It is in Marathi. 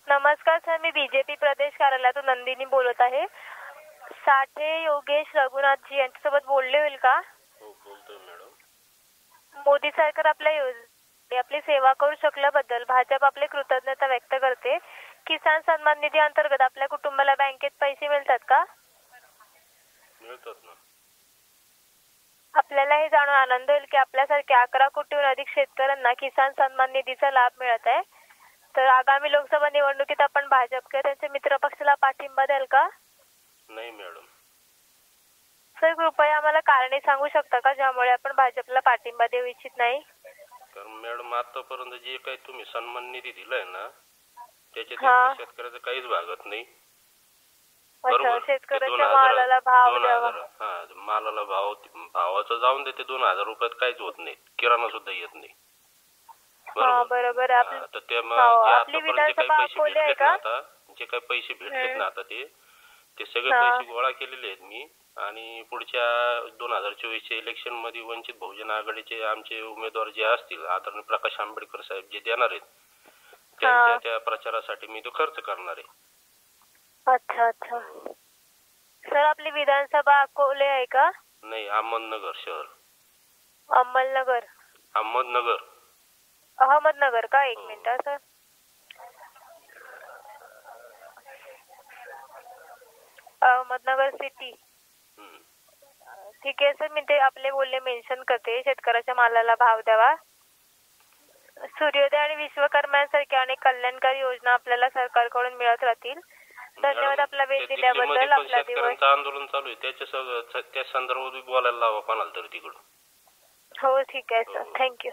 नमस्कार सर, मी बीजेपी प्रदेश कार्यालयातून नंदिनी बोलत आहे. साठे योगेश रघुनाथजी यांच्यासोबत बोलले होईल का? हो, बोलतोय मॅडम. मोदी सरकार आपली सेवा करू शकल्याबद्दल भाजप आपली कृतज्ञता व्यक्त करते. किसान सन्मान निधी अंतर्गत आपल्या कुटुंबाला बँकेत पैसे मिळतात का? मिळतात ना. आपल्याला हे जाणून आनंद होईल की आपल्यासारख्या 11 कोटीहून अधिक शेतकऱ्यांना किसान सन्मान निधीचा लाभ मिळत आहे. तर आगामी लोकसभा निवडणुकीत आपण भाजप किंवा त्यांच्या मित्र पक्षाला पाठिंबा द्याल का? नाही मॅडम. सर, कृपया आम्हाला कारणे सांगू शकता का ज्यामुळे आपण भाजपला पाठिंबा देऊ इच्छित नाही? कारण मॅडम आतापर्यंत जे काही तुम्ही सन्मान निधी दिलाय ना त्याच्यात हा. शेतकऱ्याचं काहीच भागत नाही. अच्छा, शेतकऱ्याच्या मालाला भाव द्यावा. मालाला भावाचं जाऊन देते 2000 रुपयात काहीच होत नाही. किराणा सुद्धा येत नाही. बरोबर. तर ते आपली विधानसभा अकोले आहे का? जे काही पैसे भेटलेत ना आता ते सगळे पैसे गोळा केलेले आहेत मी. आणि पुढच्या 2024च्या इलेक्शन मध्ये वंचित बहुजन आघाडीचे आमचे उमेदवार जे असतील आदरणीय प्रकाश आंबेडकर साहेब जे देणार आहेत त्यांच्या त्या प्रचारासाठी मी तो खर्च करणार आहे. अच्छा. सर, आपली विधानसभा अकोले आहे का? नाही, अहमदनगर शहर. अहमदनगर का? एक मिनिट सर. अहमदनगर सिटी. ठीक आहे सर, मी ते आपले बोलणे मेन्शन करते. शेतकऱ्याच्या मालाला भाव द्यावा. सूर्योदय आणि विश्वकर्म्यांसारख्या अनेक कल्याणकारी योजना आपल्याला सरकारकडून मिळत राहतील. धन्यवाद आपला वेळ दिल्याबद्दल. आपला दिवस. आंदोलन चालू आहे त्या संदर्भात बोलायला लावा कोणाला तरी तिकडून. हो, ठीक आहे सर. थँक्यू.